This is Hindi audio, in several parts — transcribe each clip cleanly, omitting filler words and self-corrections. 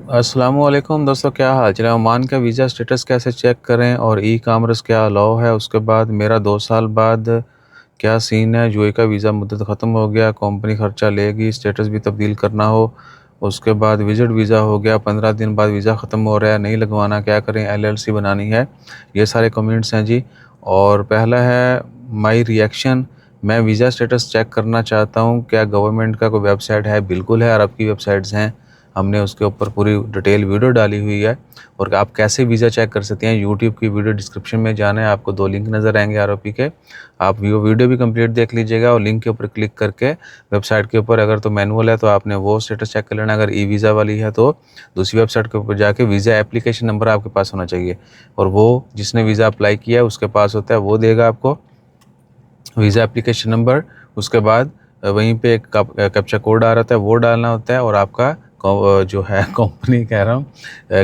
अस्सलामुअलैकुम दोस्तों, क्या हाल चाल है। ओमान का वीज़ा स्टेटस कैसे चेक करें और ई कामर्स क्या अलाउ है। उसके बाद मेरा 2 साल बाद क्या सीन है। यूएई का वीज़ा मुद्दत ख़त्म हो गया, कंपनी ख़र्चा लेगी, स्टेटस भी तब्दील करना हो। उसके बाद विजिट वीज़ा हो गया, 15 दिन बाद वीज़ा ख़त्म हो रहा है, नहीं लगवाना, क्या करें, एलएलसी बनानी है। ये सारे कमेंट्स हैं जी। और पहला है माई रिएक्शन। मैं वीज़ा स्टेटस चेक करना चाहता हूँ, क्या गवर्नमेंट का कोई वेबसाइट है। बिल्कुल है, अरब की वेबसाइट्स हैं, हमने उसके ऊपर पूरी डिटेल वीडियो डाली हुई है। और आप कैसे वीज़ा चेक कर सकते हैं, यूट्यूब की वीडियो डिस्क्रिप्शन में जाना है, आपको 2 लिंक नज़र आएंगे आरओपी के। आप वो वीडियो भी कंप्लीट देख लीजिएगा और लिंक के ऊपर क्लिक करके वेबसाइट के ऊपर, अगर तो मैनुअल है तो आपने वो स्टेटस चेक कर लेना, अगर ई वीज़ा वाली है तो दूसरी वेबसाइट के ऊपर जाके वीज़ा एप्लीकेशन नंबर आपके पास होना चाहिए, और वो जिसने वीज़ा अप्लाई किया है उसके पास होता है, वो देगा आपको वीज़ा एप्लीकेशन नंबर। उसके बाद वहीं पे एक कैप्चा कोड आ रहा है, वो डालना होता है, और आपका जो है कंपनी कह रहा हूँ,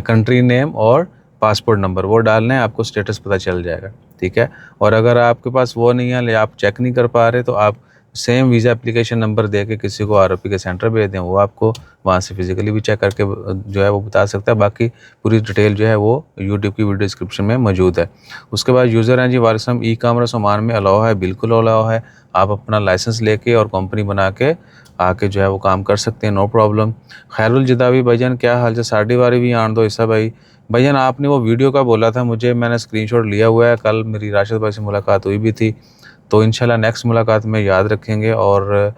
कंट्री नेम और पासपोर्ट नंबर वो डालना है, आपको स्टेटस पता चल जाएगा। ठीक है। और अगर आपके पास वो नहीं है या आप चेक नहीं कर पा रहे, तो आप सेम वीज़ा एप्लीकेशन नंबर दे के किसी को आरओपी के सेंटर भेज दें, वो आपको वहाँ से फिजिकली भी चेक करके जो है वो बता सकता है। बाकी पूरी डिटेल जो है वो यूट्यूब की वीडियो डिस्क्रिप्शन में मौजूद है। उसके बाद यूज़र हैं जी, वालेकुम, ई कामर्स ओमान में अलाउ है। बिल्कुल अलाउ है, आप अपना लाइसेंस लेके और कंपनी बना के आके जो है वो काम कर सकते हैं, नो प्रॉब्लम। खैरुल जदावी भाईजान, क्या हाल है। साड़ी वारी भी आन दो ईसा भाईजान, आपने वो वीडियो का बोला था मुझे, मैंने स्क्रीनशॉट लिया हुआ है। कल मेरी राशिद भाई से मुलाकात हुई भी थी, तो इंशाल्लाह नेक्स्ट मुलाकात में याद रखेंगे, और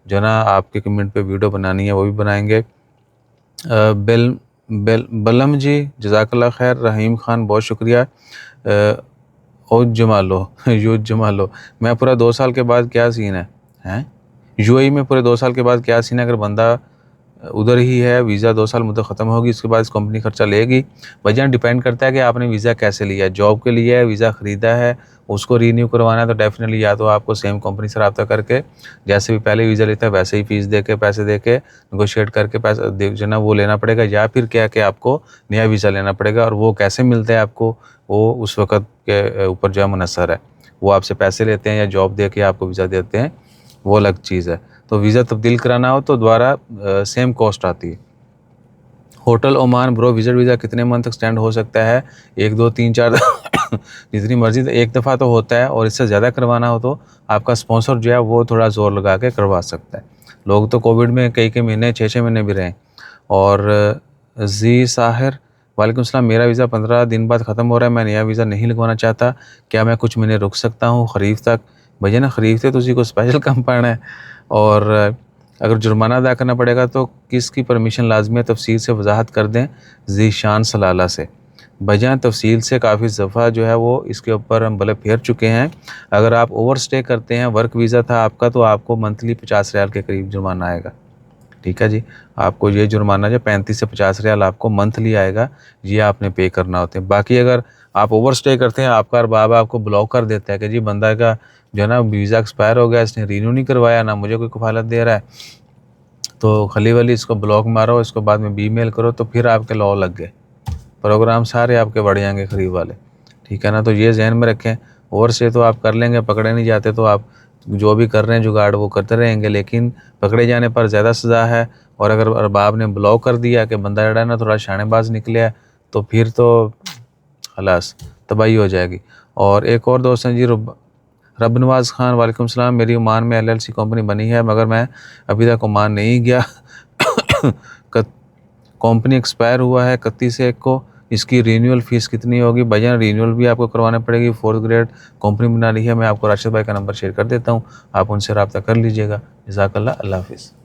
जो ना आपके कमेंट पे वीडियो बनानी है वो भी बनाएंगे। बेल बेल बलम जी, जज़ाकल्लाह खैर। रहीम खान, बहुत शुक्रिया। ओ जमालो यो जमालो, मैं पूरा 2 साल के बाद क्या सीन है यूएई में पूरे 2 साल के बाद क्या सीन है। अगर बंदा उधर ही है, वीज़ा 2 साल मुद्दत ख़त्म होगी, उसके बाद कंपनी खर्चा लेगी। वजह डिपेंड करता है कि आपने वीज़ा कैसे लिया है, जॉब के लिए है, वीज़ा ख़रीदा है, उसको रीन्यू करवाना है, तो डेफिनेटली या तो आपको सेम कंपनी से रब्ता करके, जैसे भी पहले वीज़ा लेता है वैसे ही फ़ीस दे के, पैसे दे के, नेगोशिएट करके पैसा जो ना वो लेना पड़ेगा, या फिर क्या कि आपको नया वीज़ा लेना पड़ेगा। और वो कैसे मिलता है आपको, वो उस वक़्त के ऊपर जो है मुनहसर है। वो आपसे पैसे लेते हैं या जॉब दे के आपको वीज़ा देते हैं, वो अलग चीज़ है। तो वीज़ा तब्दील कराना हो तो दोबारा सेम कॉस्ट आती है। Hotel Oman bro, visit visa कितने मंथ एक्सटेंड हो सकता है। 1 2 3 4 जितनी मर्जी, तो एक दफ़ा तो होता है, और इससे ज़्यादा करवाना हो तो आपका स्पॉन्सर जो है वो थोड़ा ज़ोर लगा के करवा सकता है। लोग तो कोविड में कई महीने, 6 महीने भी रहे। और जी साहिर, वालेकुम सलाम, मेरा वीज़ा 15 दिन बाद ख़त्म हो रहा है, मैं नया वीज़ा नहीं लगवाना चाहता, क्या मैं कुछ महीने रुक सकता हूँ खरीफ तक। भैया ना, खरीफ थे तो उसी को स्पेशल कम पाना है। और अगर जुर्माना अदा करना पड़ेगा तो किसकी परमिशन लाजमी है, तफसील से वजाहत कर दें। ज़ीशान सलाला से बजाय तफसील से काफ़ी दफ़ा जो है वो इसके ऊपर हम भले फेर चुके हैं। अगर आप ओवर स्टे करते हैं, वर्क वीज़ा था आपका, तो आपको मंथली 50 रियाल के करीब जुर्माना आएगा। ठीक है जी, आपको ये जुर्माना जो 35 से 50 रियाल आपको मंथली आएगा, ये आपने पे करना होते हैं। बाकी अगर आप ओवर स्टे करते हैं, आपका अरबाब आपको ब्लॉक कर देता है कि जी बंदा का जो है ना वीज़ा एक्सपायर हो गया, इसने रीन्यू नहीं करवाया, ना मुझे कोई कफालत दे रहा है, तो खली वली इसको ब्लॉक मारो, इसको बाद में ईमेल करो, तो फिर आपके लॉ लग गए, प्रोग्राम सारे आपके बढ़ जाएंगे खरीब वाले। ठीक है ना, तो ये जहन में रखें। ओवर स्टे तो आप कर लेंगे, पकड़े नहीं जाते तो आप जो भी कर रहे हैं जुगाड़ वो करते रहेंगे, लेकिन पकड़े जाने पर ज़्यादा सज़ा है। और अगर अरबाब ने ब्लॉक कर दिया कि बंदा जड़ा है ना थोड़ा शानेबाज निकले है, तो फिर तो खलास तबाही हो जाएगी। और एक और दोस्त हैं जी, रब नवाज़ खान, वालेकुम सलाम, मेरी ओमान में एलएलसी कंपनी बनी है, मगर मैं अभी तक ओमान नहीं गया। कंपनी एक्सपायर हुआ है 31/1 को, इसकी रीन्यूअल फ़ीस कितनी होगी। भैया रीन्यूअल भी आपको करवाना पड़ेगी, 4th ग्रेड कंपनी बना रही है। मैं आपको राशिद भाई का नंबर शेयर कर देता हूँ, आप उनसे रब्ता कर लीजिएगा। जज़ाकल्लाह, अल्लाह हाफ़िज़।